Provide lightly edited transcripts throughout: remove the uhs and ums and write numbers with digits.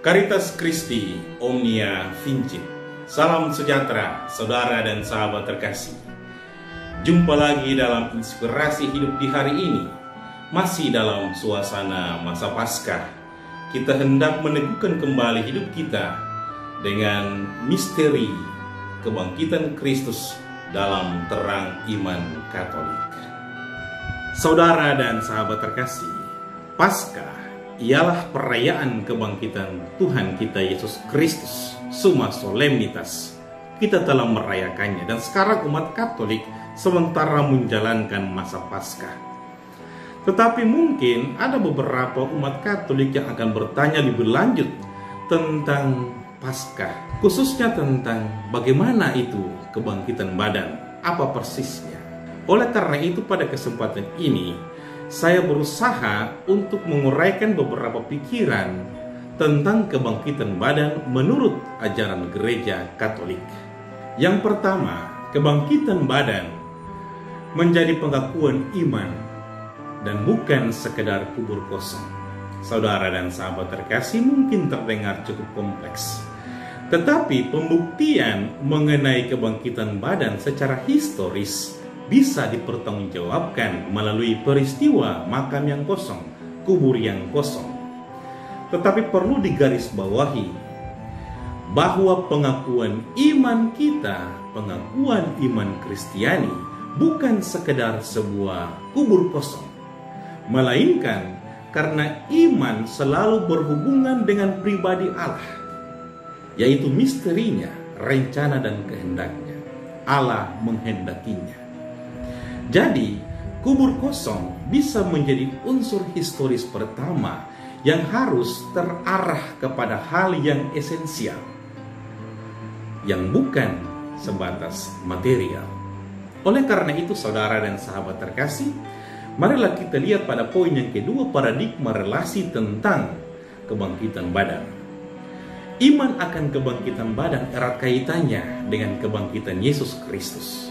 Caritas Christi Omnia Vincit. Salam sejahtera, saudara dan sahabat terkasih. Jumpa lagi dalam inspirasi hidup di hari ini. Masih dalam suasana masa Paskah, kita hendak meneguhkan kembali hidup kita dengan misteri kebangkitan Kristus dalam terang iman Katolik. Saudara dan sahabat terkasih, Paskah ialah perayaan kebangkitan Tuhan kita Yesus Kristus. Summa solemnitas, kita telah merayakannya, dan sekarang umat Katolik sementara menjalankan masa Paskah. Tetapi mungkin ada beberapa umat Katolik yang akan bertanya lebih lanjut tentang Paskah, khususnya tentang bagaimana itu kebangkitan badan, apa persisnya. Oleh karena itu pada kesempatan ini saya berusaha untuk menguraikan beberapa pikiran tentang kebangkitan badan menurut ajaran Gereja Katolik. Yang pertama, kebangkitan badan menjadi pengakuan iman dan bukan sekedar kubur kosong. Saudara dan sahabat terkasih, mungkin terdengar cukup kompleks, tetapi pembuktian mengenai kebangkitan badan secara historis bisa dipertanggungjawabkan melalui peristiwa makam yang kosong, kubur yang kosong. Tetapi perlu digarisbawahi bahwa pengakuan iman kita, pengakuan iman Kristiani, bukan sekedar sebuah kubur kosong, melainkan karena iman selalu berhubungan dengan pribadi Allah, yaitu misterinya, rencana dan kehendaknya. Allah menghendakinya. Jadi, kubur kosong bisa menjadi unsur historis pertama yang harus terarah kepada hal yang esensial, yang bukan sebatas material. Oleh karena itu, saudara dan sahabat terkasih, marilah kita lihat pada poin yang kedua, paradigma relasi tentang kebangkitan badan. Iman akan kebangkitan badan erat kaitannya dengan kebangkitan Yesus Kristus.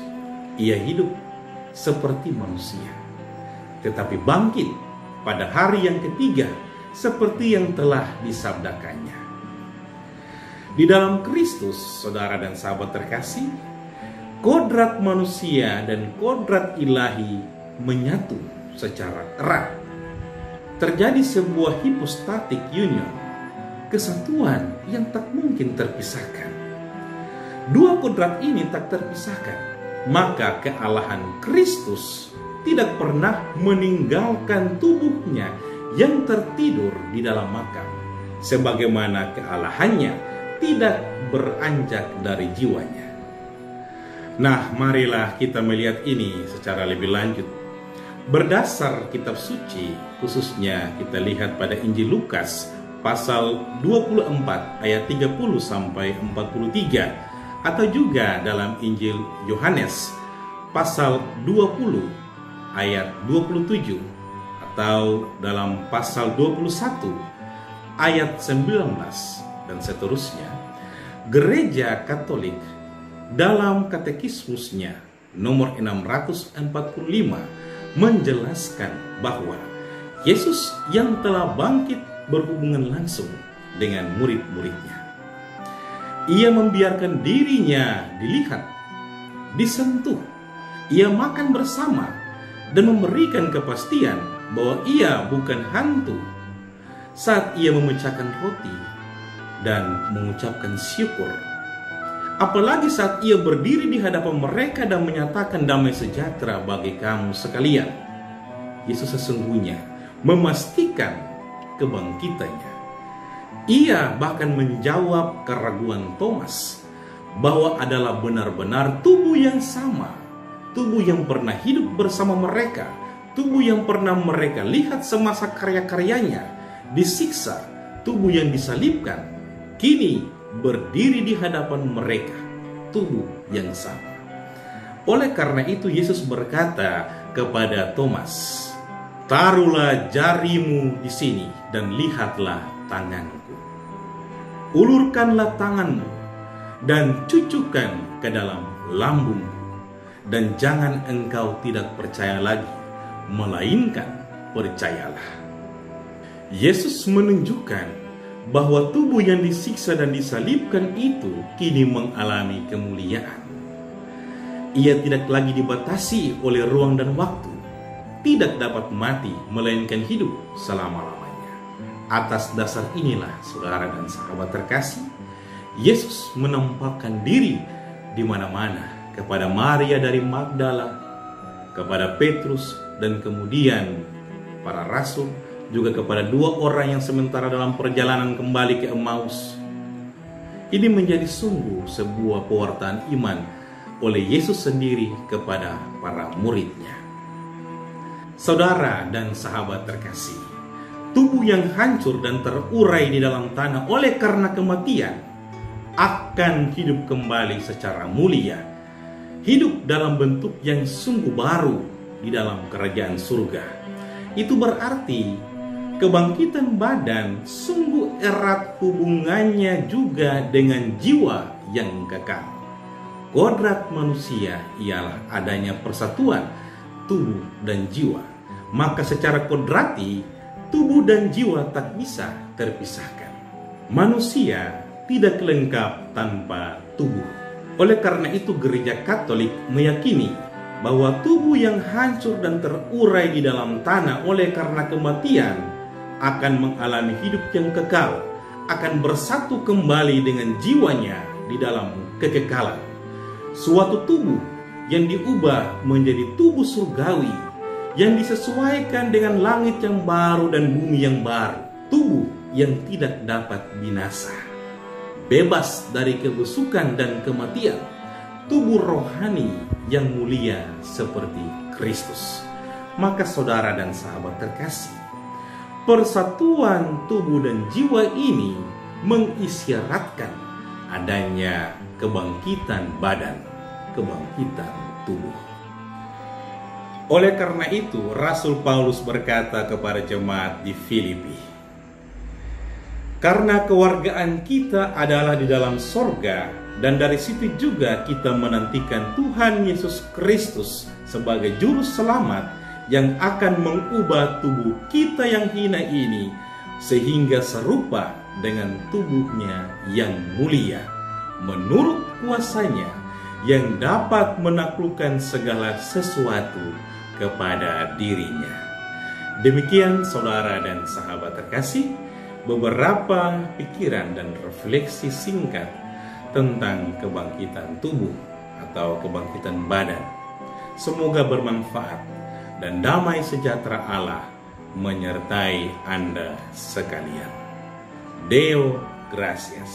Ia hidup seperti manusia, tetapi bangkit pada hari yang ketiga seperti yang telah disabdakannya. Di dalam Kristus, saudara dan sahabat terkasih, kodrat manusia dan kodrat ilahi menyatu secara erat. Terjadi sebuah hypostatic union, kesatuan yang tak mungkin terpisahkan. Dua kodrat ini tak terpisahkan. Maka kealahan Kristus tidak pernah meninggalkan tubuhnya yang tertidur di dalam makam, sebagaimana kealahannya tidak beranjak dari jiwanya. Nah, marilah kita melihat ini secara lebih lanjut. Berdasar kitab suci, khususnya kita lihat pada Injil Lukas pasal 24 ayat 30 sampai 43, atau juga dalam Injil Yohanes pasal 20 ayat 27, atau dalam pasal 21 ayat 19 dan seterusnya. Gereja Katolik dalam katekismusnya nomor 645 menjelaskan bahwa Yesus yang telah bangkit berhubungan langsung dengan murid-muridnya. Ia membiarkan dirinya dilihat, disentuh. Ia makan bersama dan memberikan kepastian bahwa ia bukan hantu saat ia memecahkan roti dan mengucapkan syukur. Apalagi saat ia berdiri di hadapan mereka dan menyatakan damai sejahtera bagi kamu sekalian. Yesus sesungguhnya memastikan kebangkitannya. Ia bahkan menjawab keraguan Thomas bahwa adalah benar-benar tubuh yang sama, tubuh yang pernah hidup bersama mereka, tubuh yang pernah mereka lihat semasa karya-karyanya disiksa, tubuh yang disalibkan, kini berdiri di hadapan mereka, tubuh yang sama. Oleh karena itu Yesus berkata kepada Thomas, "Taruhlah jarimu di sini dan lihatlah tanganku. Ulurkanlah tanganmu dan cucukkan ke dalam lambungku, dan jangan engkau tidak percaya lagi, melainkan percayalah." Yesus menunjukkan bahwa tubuh yang disiksa dan disalibkan itu kini mengalami kemuliaan. Ia tidak lagi dibatasi oleh ruang dan waktu, tidak dapat mati melainkan hidup selama-lamanya. Atas dasar inilah, saudara dan sahabat terkasih, Yesus menampakkan diri di mana-mana kepada Maria dari Magdala, kepada Petrus, dan kemudian para rasul, juga kepada 2 orang yang sementara dalam perjalanan kembali ke Emmaus. Ini menjadi sungguh sebuah pewartaan iman oleh Yesus sendiri kepada para muridnya. Saudara dan sahabat terkasih, tubuh yang hancur dan terurai di dalam tanah oleh karena kematian akan hidup kembali secara mulia, hidup dalam bentuk yang sungguh baru di dalam kerajaan surga. Itu berarti kebangkitan badan sungguh erat hubungannya juga dengan jiwa yang kekal. Kodrat manusia ialah adanya persatuan tubuh dan jiwa. Maka secara kodrati, tubuh dan jiwa tak bisa terpisahkan. Manusia tidak lengkap tanpa tubuh. Oleh karena itu Gereja Katolik meyakini bahwa tubuh yang hancur dan terurai di dalam tanah oleh karena kematian akan mengalami hidup yang kekal, akan bersatu kembali dengan jiwanya di dalam kekekalan. Suatu tubuh yang diubah menjadi tubuh surgawi, yang disesuaikan dengan langit yang baru dan bumi yang baru. Tubuh yang tidak dapat binasa, bebas dari kebusukan dan kematian. Tubuh rohani yang mulia seperti Kristus. Maka saudara dan sahabat terkasih, persatuan tubuh dan jiwa ini mengisyaratkan adanya kebangkitan badan, kebangkitan tubuh. Oleh karena itu, Rasul Paulus berkata kepada jemaat di Filipi, "Karena kewargaan kita adalah di dalam sorga, dan dari situ juga kita menantikan Tuhan Yesus Kristus sebagai juru selamat yang akan mengubah tubuh kita yang hina ini sehingga serupa dengan tubuhnya yang mulia, menurut kuasanya yang dapat menaklukkan segala sesuatu kepada dirinya." Demikian saudara dan sahabat terkasih, beberapa pikiran dan refleksi singkat tentang kebangkitan tubuh atau kebangkitan badan. Semoga bermanfaat dan damai sejahtera Allah menyertai Anda sekalian. Deo gratias.